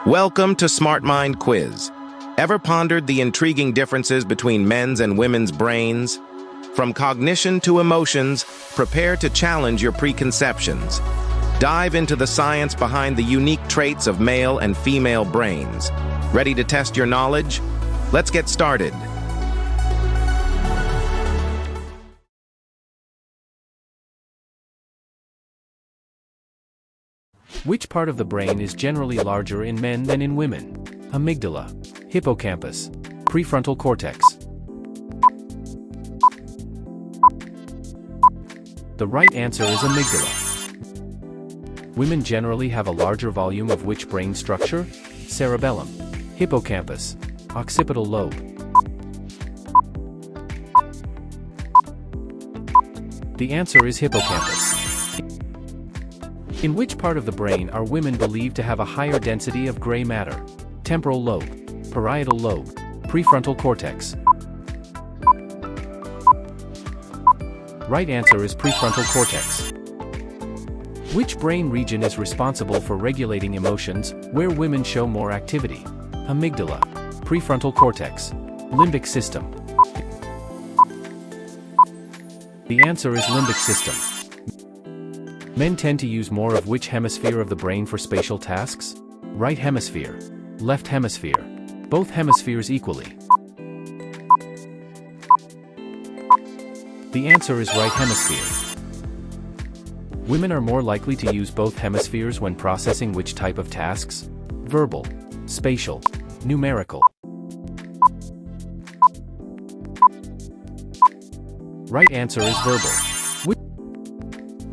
Welcome to Smart Mind Quiz. Ever pondered the intriguing differences between men's and women's brains? From cognition to emotions, prepare to challenge your preconceptions. Dive into the science behind the unique traits of male and female brains. Ready to test your knowledge? Let's get started. Which part of the brain is generally larger in men than in women? Amygdala, hippocampus, prefrontal cortex. The right answer is amygdala. Women generally have a larger volume of which brain structure? Cerebellum, hippocampus, occipital lobe. The answer is hippocampus. In which part of the brain are women believed to have a higher density of gray matter? Temporal lobe, parietal lobe, prefrontal cortex. Right answer is prefrontal cortex. Which brain region is responsible for regulating emotions, where women show more activity? Amygdala, prefrontal cortex, limbic system. The answer is limbic system. Men tend to use more of which hemisphere of the brain for spatial tasks? Right hemisphere, left hemisphere, both hemispheres equally. The answer is right hemisphere. Women are more likely to use both hemispheres when processing which type of tasks? Verbal, spatial, numerical. Right answer is verbal.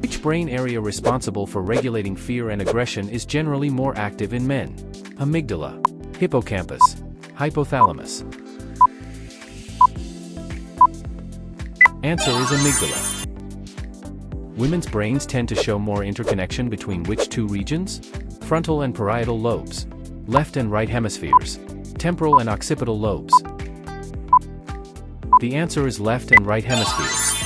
Which brain area responsible for regulating fear and aggression is generally more active in men? Amygdala, hippocampus, hypothalamus. Answer is amygdala. Women's brains tend to show more interconnection between which two regions? Frontal and parietal lobes, left and right hemispheres, temporal and occipital lobes. The answer is left and right hemispheres.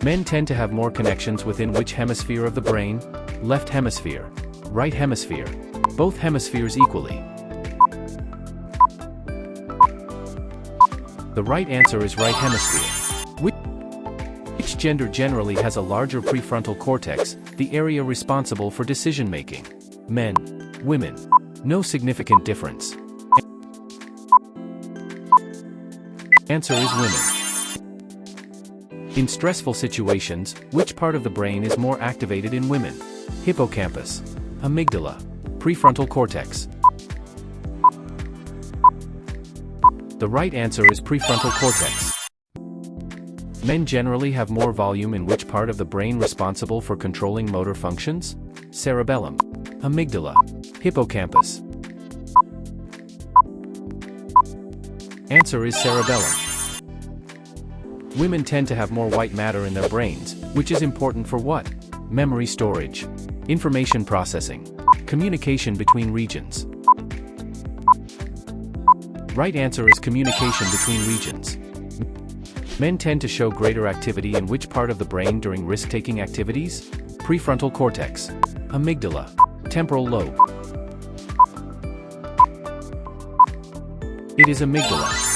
Men tend to have more connections within which hemisphere of the brain? Left hemisphere, right hemisphere, both hemispheres equally. The right answer is right hemisphere. Which gender generally has a larger prefrontal cortex, the area responsible for decision-making? Men, women. No significant difference. Answer is women. In stressful situations, which part of the brain is more activated in women? Hippocampus, amygdala, prefrontal cortex. The right answer is prefrontal cortex. Men generally have more volume in which part of the brain responsible for controlling motor functions? Cerebellum, amygdala, hippocampus. Answer is cerebellum. Women tend to have more white matter in their brains, which is important for what? Memory storage, information processing, communication between regions. Right answer is communication between regions. Men tend to show greater activity in which part of the brain during risk-taking activities? Prefrontal cortex, amygdala, temporal lobe. It is amygdala.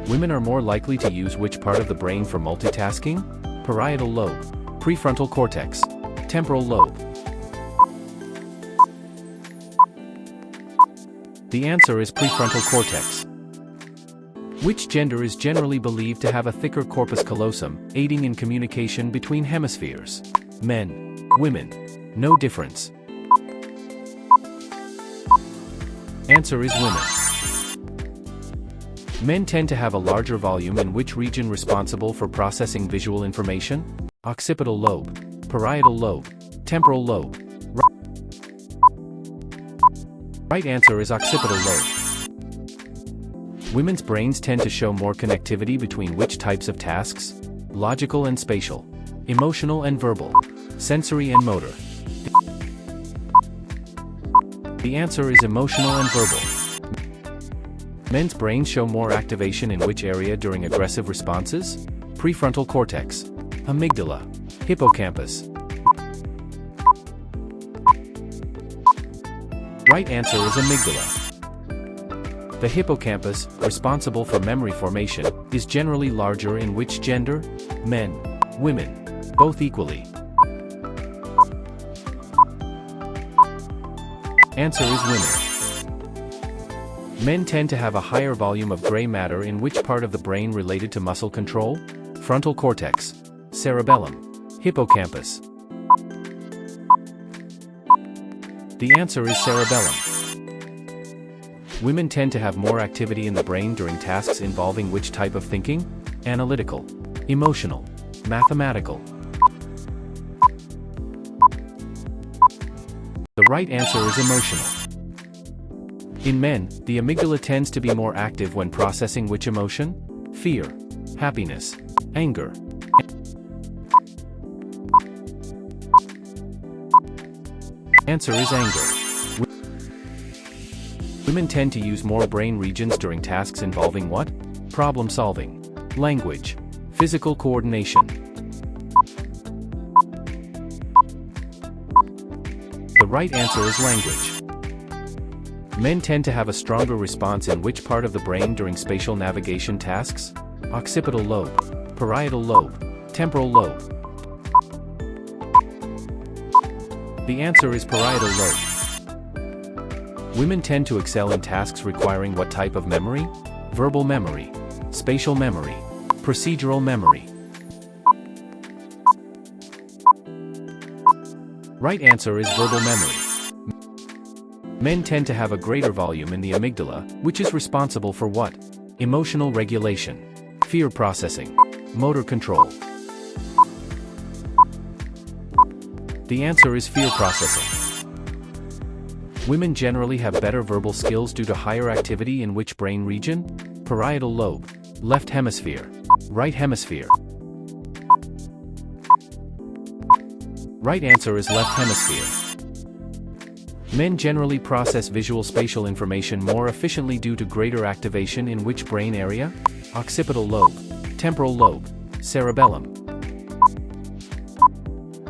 Women are more likely to use which part of the brain for multitasking? Parietal lobe, prefrontal cortex, temporal lobe. The answer is prefrontal cortex. Which gender is generally believed to have a thicker corpus callosum, aiding in communication between hemispheres? Men, women. No difference. Answer is women. Men tend to have a larger volume in which region responsible for processing visual information? Occipital lobe, parietal lobe, temporal lobe. Right answer is occipital lobe. Women's brains tend to show more connectivity between which types of tasks? Logical and spatial, emotional and verbal, sensory and motor. The answer is emotional and verbal. Men's brains show more activation in which area during aggressive responses? Prefrontal cortex, amygdala, hippocampus. Right answer is amygdala. The hippocampus, responsible for memory formation, is generally larger in which gender? Men, women, both equally. Answer is women. Men tend to have a higher volume of gray matter in which part of the brain related to muscle control? Frontal cortex, cerebellum, hippocampus. The answer is cerebellum. Women tend to have more activity in the brain during tasks involving which type of thinking? Analytical, emotional, mathematical. The right answer is emotional. In men, the amygdala tends to be more active when processing which emotion? Fear, happiness, anger. Answer is anger. Women tend to use more brain regions during tasks involving what? Problem solving, language, physical coordination. The right answer is language. Men tend to have a stronger response in which part of the brain during spatial navigation tasks? Occipital lobe, parietal lobe, temporal lobe. The answer is parietal lobe. Women tend to excel in tasks requiring what type of memory? Verbal memory, spatial memory, procedural memory. Right answer is verbal memory. Men tend to have a greater volume in the amygdala, which is responsible for what? Emotional regulation, fear processing, motor control. The answer is fear processing. Women generally have better verbal skills due to higher activity in which brain region? Parietal lobe, left hemisphere, right hemisphere. Right answer is left hemisphere. Men generally process visual spatial information more efficiently due to greater activation in which brain area? Occipital lobe, temporal lobe, cerebellum.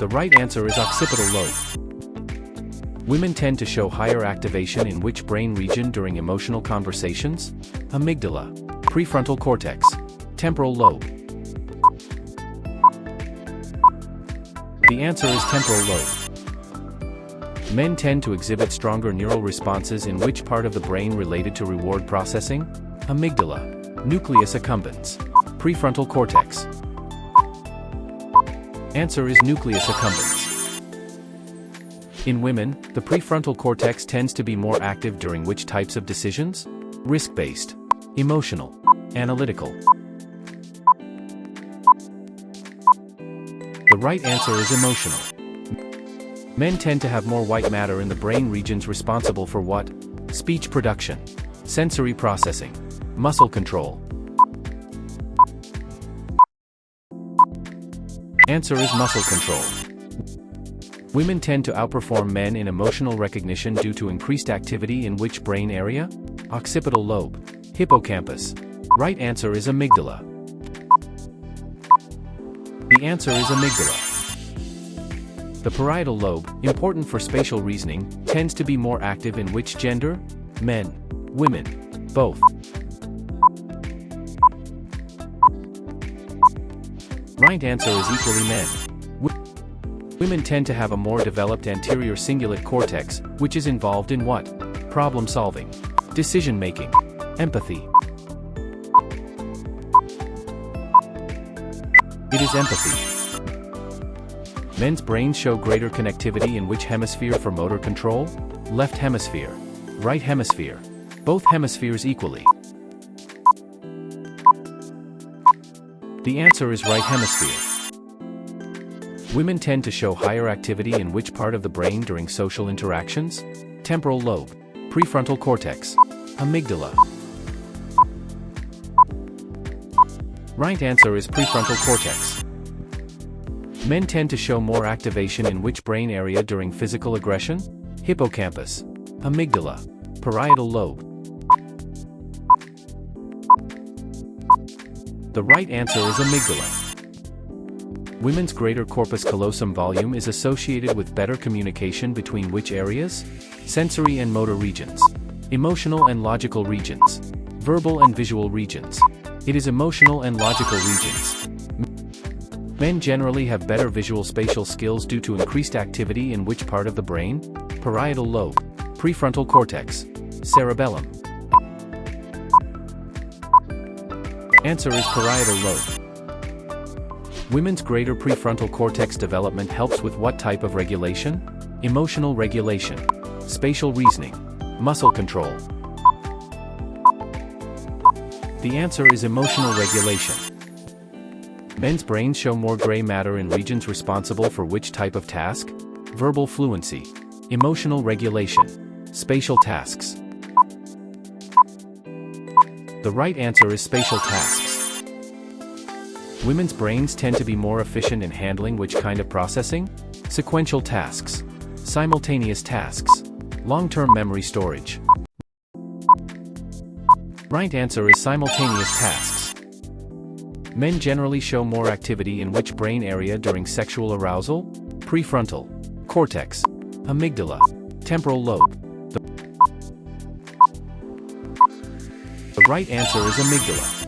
The right answer is occipital lobe. Women tend to show higher activation in which brain region during emotional conversations? Amygdala, prefrontal cortex, temporal lobe. The answer is temporal lobe. Men tend to exhibit stronger neural responses in which part of the brain related to reward processing? Amygdala, nucleus accumbens, prefrontal cortex. Answer is nucleus accumbens. In women, the prefrontal cortex tends to be more active during which types of decisions? Risk-based, emotional, analytical. The right answer is emotional. Men tend to have more white matter in the brain regions responsible for what? Speech production, sensory processing, muscle control. Answer is muscle control. Women tend to outperform men in emotional recognition due to increased activity in which brain area? Occipital lobe, hippocampus. Right answer is amygdala. The answer is amygdala. The parietal lobe, important for spatial reasoning, tends to be more active in which gender? Men, women, both. Right answer is equally men. Women tend to have a more developed anterior cingulate cortex, which is involved in what? Problem solving, decision making, empathy. It is empathy. Men's brains show greater connectivity in which hemisphere for motor control? Left hemisphere, right hemisphere, both hemispheres equally. The answer is right hemisphere. Women tend to show higher activity in which part of the brain during social interactions? Temporal lobe, prefrontal cortex, amygdala. Right answer is prefrontal cortex. Men tend to show more activation in which brain area during physical aggression? Hippocampus, amygdala, parietal lobe. The right answer is amygdala. Women's greater corpus callosum volume is associated with better communication between which areas? Sensory and motor regions. Emotional and logical regions. Verbal and visual regions. It is emotional and logical regions. Men generally have better visual spatial skills due to increased activity in which part of the brain? Parietal lobe. Prefrontal cortex. Cerebellum. Answer is parietal lobe. Women's greater prefrontal cortex development helps with what type of regulation? Emotional regulation. Spatial reasoning. Muscle control. The answer is emotional regulation. Men's brains show more gray matter in regions responsible for which type of task? Verbal fluency. Emotional regulation. Spatial tasks. The right answer is spatial tasks. Women's brains tend to be more efficient in handling which kind of processing? Sequential tasks. Simultaneous tasks. Long-term memory storage. Right answer is simultaneous tasks. Men generally show more activity in which brain area during sexual arousal? Prefrontal cortex. Amygdala. Temporal lobe. The right answer is amygdala.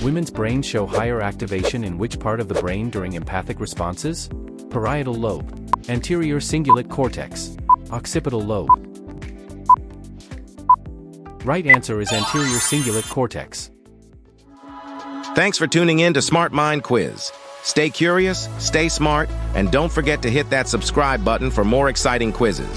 Women's brains show higher activation in which part of the brain during empathic responses? Parietal lobe. Anterior cingulate cortex. Occipital lobe. Right answer is anterior cingulate cortex. Thanks for tuning in to Smart Mind Quiz. Stay curious, stay smart, and don't forget to hit that subscribe button for more exciting quizzes.